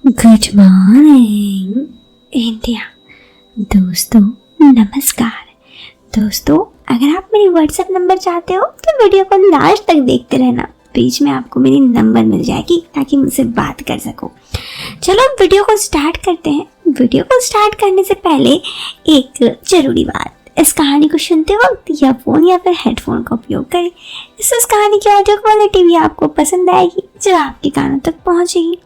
Good morning India. दोस्तों नमस्कार। दोस्तों अगर आप मेरी व्हाट्सएप नंबर चाहते हो तो वीडियो को लास्ट तक देखते रहना। बीच में आपको मेरी नंबर मिल जाएगी ताकि मुझसे बात कर सको। चलो अब वीडियो को स्टार्ट करते हैं। वीडियो को स्टार्ट करने से पहले एक जरूरी बात, इस कहानी को सुनते वक्त या फ़ोन या फिर हेडफोन का उपयोग करें। इस कहानी की ऑडियो क्वालिटी भी आपको पसंद आएगी जो आपके कानों तक पहुंचेगी।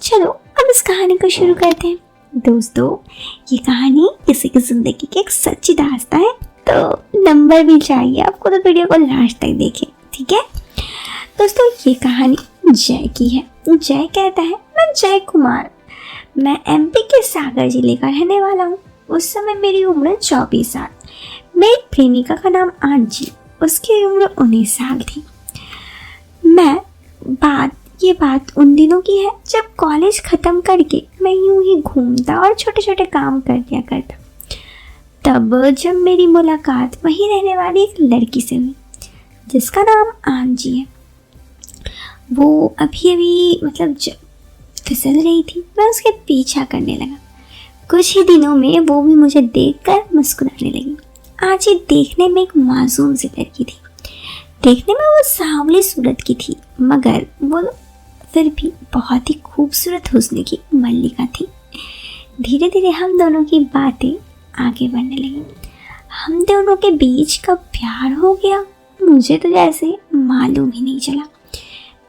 चलो अब इस कहानी को शुरू करते हैं। दोस्तों ये कहानी किसी की जिंदगी की एक सच्ची दास्तान है, तो नंबर भी चाहिए आपको तो वीडियो को लास्ट तक देखें, ठीक है। दोस्तों ये कहानी जय की है। जय कहता है, मैं जय कुमार, मैं एमपी के सागर जिले का रहने वाला हूँ। उस समय मेरी उम्र 24 साल। मेरी प्रेमिका का नाम आंजी, उसकी उम्र 19 साल थी। ये बात उन दिनों की है जब कॉलेज ख़त्म करके मैं यूं ही घूमता और छोटे छोटे काम कर लिया करता। तब जब मेरी मुलाकात वहीं रहने वाली एक लड़की से हुई जिसका नाम आंजी है। वो अभी फिसल रही थी। मैं उसके पीछा करने लगा। कुछ ही दिनों में वो भी मुझे देखकर मुस्कुराने लगी। आंजी देखने में एक मासूम सी लड़की थी। देखने में वो सांवली सूरत की थी, मगर वो फिर भी बहुत ही खूबसूरत हुस्न की मल्लिका थी। धीरे धीरे हम दोनों की बातें आगे बढ़ने लगी। हम दोनों के बीच कब प्यार हो गया मुझे तो जैसे मालूम ही नहीं चला।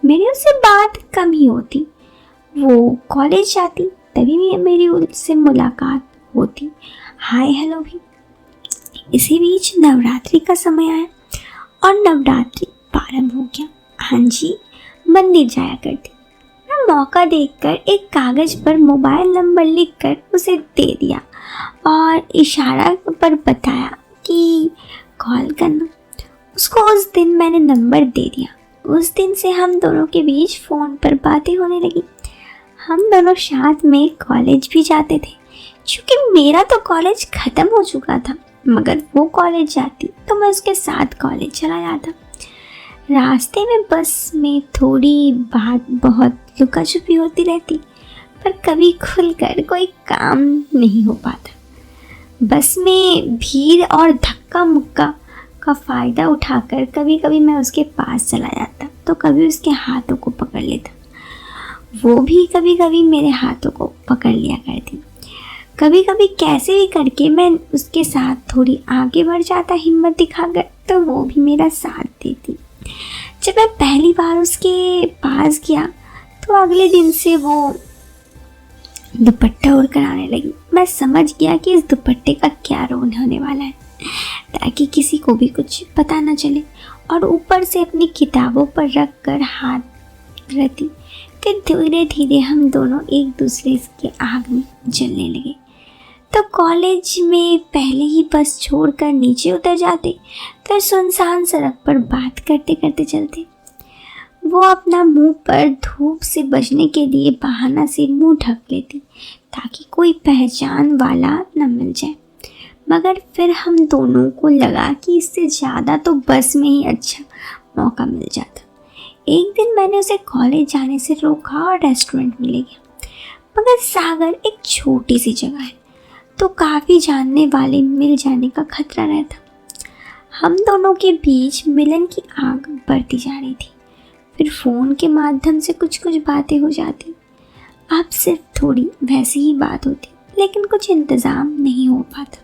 मेरी उससे बात कम ही होती। वो कॉलेज जाती तभी मेरी उससे मुलाकात होती, हाय हेलो भी। इसी बीच नवरात्रि का समय आया और नवरात्रि प्रारंभ हो गया। आंजी मंदिर जाया करती। मैं मौका देखकर एक कागज पर मोबाइल नंबर लिखकर उसे दे दिया और इशारा पर बताया कि कॉल करना। उसको उस दिन मैंने नंबर दे दिया। उस दिन से हम दोनों के बीच फ़ोन पर बातें होने लगी। हम दोनों साथ में कॉलेज भी जाते थे। क्योंकि मेरा तो कॉलेज ख़त्म हो चुका था, मगर वो कॉलेज जाती तो मैं उसके साथ कॉलेज चला जाता। रास्ते में बस में थोड़ी बात बहुत लुका छुपी होती रहती, पर कभी खुलकर कोई काम नहीं हो पाता। बस में भीड़ और धक्का मुक्का का फ़ायदा उठाकर कभी कभी मैं उसके पास चला जाता तो कभी उसके हाथों को पकड़ लेता। वो भी कभी कभी मेरे हाथों को पकड़ लिया करती। कभी कभी कैसे भी करके मैं उसके साथ थोड़ी आगे बढ़ जाता हिम्मत दिखाकर, तो वो भी मेरा साथ देती। जब मैं पहली बार उसके पास गया तो अगले दिन से वो दुपट्टा ओढ़कर आने लगी। मैं समझ गया कि इस दुपट्टे का क्या रोल होने वाला है, ताकि किसी को भी कुछ पता न चले, और ऊपर से अपनी किताबों पर रख कर हाथ रहती। फिर धीरे धीरे हम दोनों एक दूसरे के आग में जलने लगे। तो कॉलेज में पहले ही बस छोड़कर नीचे उतर जाते, फिर सुनसान सड़क पर बात करते करते चलते। वो अपना मुंह पर धूप से बचने के लिए बहाना से मुंह ढक लेती ताकि कोई पहचान वाला न मिल जाए, मगर फिर हम दोनों को लगा कि इससे ज़्यादा तो बस में ही अच्छा मौका मिल जाता। एक दिन मैंने उसे कॉलेज जाने से रोका और रेस्टोरेंट में ले गया, मगर सागर एक छोटी सी जगह है तो काफ़ी जानने वाले मिल जाने का खतरा रहता। हम दोनों के बीच मिलन की आग बढ़ती जा रही थी। फिर फ़ोन के माध्यम से कुछ बातें हो जाती। अब सिर्फ थोड़ी वैसी ही बात होती, लेकिन कुछ इंतज़ाम नहीं हो पाता।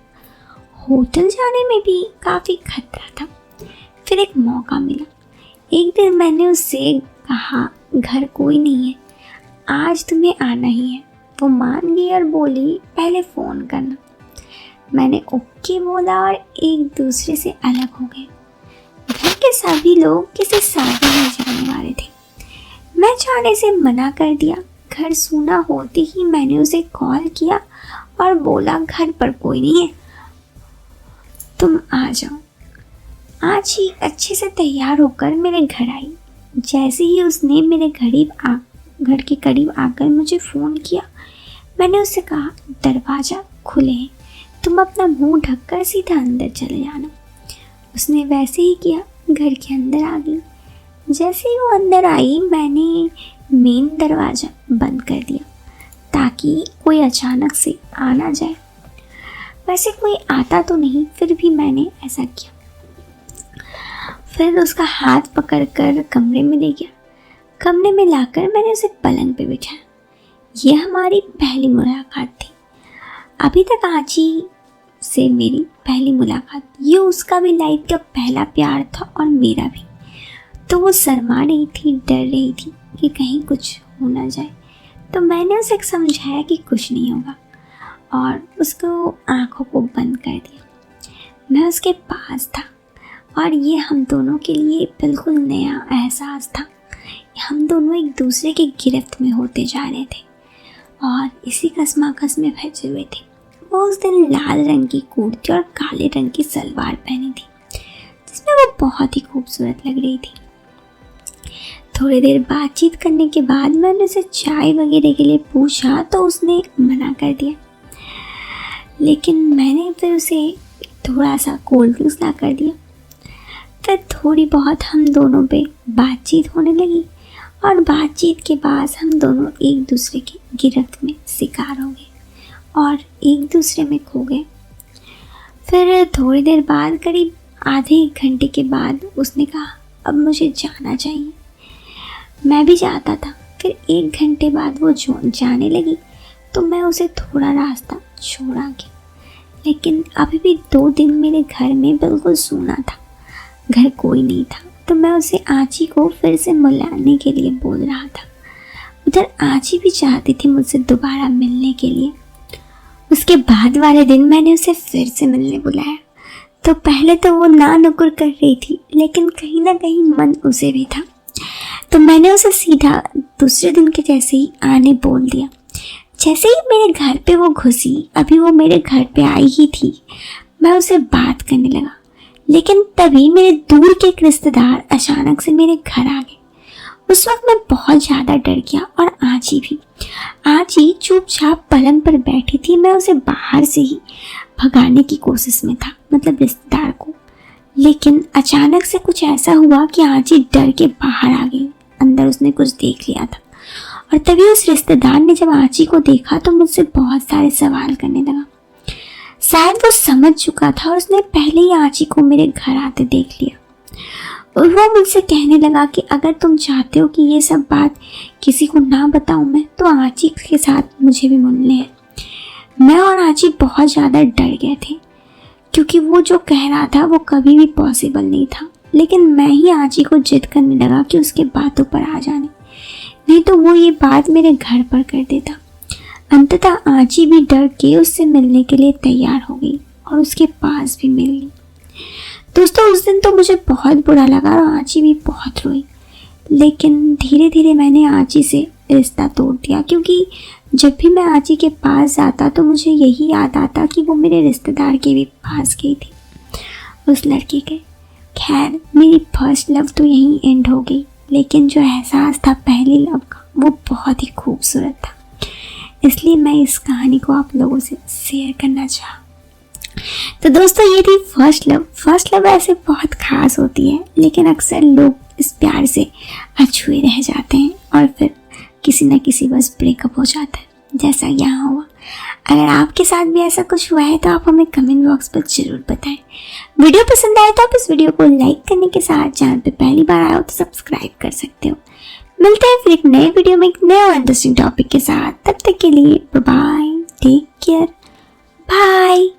होटल जाने में भी काफ़ी खतरा था। फिर एक मौका मिला। एक दिन मैंने उससे कहा, घर कोई नहीं है, आज तुम्हें आना ही है। वो मान गई और बोली, पहले फ़ोन करना। मैंने ओके बोला और एक दूसरे से अलग हो गए। घर के सभी लोग किसी शादी में जाने वाले थे। मैं जाने से मना कर दिया। घर सूना होते ही मैंने उसे कॉल किया और बोला, घर पर कोई नहीं है, तुम आ जाओ। आज ही अच्छे से तैयार होकर मेरे घर आई। जैसे ही उसने मेरे घर के करीब आकर मुझे फ़ोन किया, मैंने उससे कहा, दरवाज़ा खुले हैं, तुम अपना मुंह ढककर सीधा अंदर चले जाना। उसने वैसे ही किया, घर के अंदर आ गई। जैसे ही वो अंदर आई, मैंने मेन दरवाज़ा बंद कर दिया। ताकि कोई अचानक से आ ना जाए। वैसे कोई आता तो नहीं, फिर भी मैंने ऐसा किया। फिर उसका हाथ पकड़कर कमरे में ले गया। कमरे में लाकर मैंने उसे पलंग पे बिठाया। ये हमारी पहली मुलाकात थी। अभी तक आची से मेरी पहली मुलाकात, ये उसका भी लाइफ का पहला प्यार था और मेरा भी। तो वो शर्मा रही थी, डर रही थी कि कहीं कुछ हो ना जाए। तो मैंने उसे समझाया कि कुछ नहीं होगा और उसको आंखों को बंद कर दिया। मैं उसके पास था और ये हम दोनों के लिए बिल्कुल नया एहसास था। हम दोनों एक दूसरे की गिरफ्त में होते जा रहे थे और इसी कशमकश में फंसे हुए थे। वो उस दिन लाल रंग की कुर्ती और काले रंग की सलवार पहनी थी, जिसमें वो बहुत ही खूबसूरत लग रही थी। थोड़ी देर बातचीत करने के बाद मैंने उसे चाय वगैरह के लिए पूछा तो उसने मना कर दिया, लेकिन मैंने फिर उसे थोड़ा सा कोल्ड ड्रिंक्स ला कर दिया। फिर थोड़ी बहुत हम दोनों पे बातचीत होने लगी और बातचीत के बाद हम दोनों एक दूसरे की गिरफ्त में शिकार हो गए और एक दूसरे में खो गए। फिर थोड़ी देर बाद, करीब आधे एक घंटे के बाद, उसने कहा अब मुझे जाना चाहिए। मैं भी चाहता था। फिर एक घंटे बाद वो जाने लगी तो मैं उसे थोड़ा रास्ता छोड़ आ गया। लेकिन अभी भी 2 दिन मेरे घर में बिल्कुल सूना था, घर कोई नहीं था। तो मैं उसे आची को फिर से मिलाने के लिए बोल रहा था। उधर आची भी चाहती थी मुझसे दोबारा मिलने के लिए। उसके बाद वाले दिन मैंने उसे फिर से मिलने बुलाया। तो पहले तो वो ना नुकुर कर रही थी, लेकिन कहीं ना कहीं मन उसे भी था। तो मैंने उसे सीधा दूसरे दिन के जैसे ही आने बोल दिया। जैसे ही मेरे घर पे वो घुसी, अभी वो मेरे घर पे आई ही थी, मैं उसे बात करने लगा। लेकिन तभी मेरे दूर के एक रिश्तेदार अचानक से मेरे घर आ गए। उस वक्त मैं बहुत ज़्यादा डर गया और आची भी। आची चुपचाप पलंग पर बैठी थी। मैं उसे बाहर से ही भगाने की कोशिश में था, मतलब रिश्तेदार को। लेकिन अचानक से कुछ ऐसा हुआ कि आची डर के बाहर आ गई। अंदर उसने कुछ देख लिया था और तभी उस रिश्तेदार ने जब आची को देखा तो मुझसे बहुत सारे सवाल करने लगा। शायद वो समझ चुका था और उसने पहले ही आची को मेरे घर आते देख लिया। और वो मुझसे कहने लगा कि अगर तुम चाहते हो कि ये सब बात किसी को ना बताऊं मैं, तो आची के साथ मुझे भी मिलने हैं। मैं और आची बहुत ज़्यादा डर गए थे, क्योंकि वो जो कह रहा था वो कभी भी पॉसिबल नहीं था। लेकिन मैं ही आची को जिद करने लगा कि उसके बातों पर आ जाने, नहीं तो वो ये बात मेरे घर पर कर देता। अंततः आची भी डर के उससे मिलने के लिए तैयार हो गई और उसके पास भी मिल ली। दोस्तों, उस दिन तो मुझे बहुत बुरा लगा और आची भी बहुत रोई। लेकिन धीरे धीरे मैंने आची से रिश्ता तोड़ दिया, क्योंकि जब भी मैं आची के पास जाता तो मुझे यही याद आता कि वो मेरे रिश्तेदार के भी पास गई थी, उस लड़की के। खैर, मेरी फर्स्ट लव तो यहीं एंड हो गई, लेकिन जो एहसास था पहली लव का वो बहुत ही खूबसूरत था। इसलिए मैं इस कहानी को आप लोगों से शेयर करना चाहा। तो दोस्तों, ये थी फर्स्ट लव। फर्स्ट लव ऐसे बहुत खास होती है, लेकिन अक्सर लोग इस प्यार से अछूए रह जाते हैं और फिर किसी न किसी बस ब्रेकअप हो जाता है, जैसा यहाँ हुआ। अगर आपके साथ भी ऐसा कुछ हुआ है तो आप हमें कमेंट बॉक्स पर जरूर बताएं। वीडियो पसंद आए तो आप इस वीडियो को लाइक करने के साथ चैनल पे पहली बार आए हो तो सब्सक्राइब कर सकते हो। मिलते हैं फिर एक नए वीडियो में एक नया इंटरेस्टिंग टॉपिक के साथ। तब तक के लिए बाय, टेक केयर, बाय।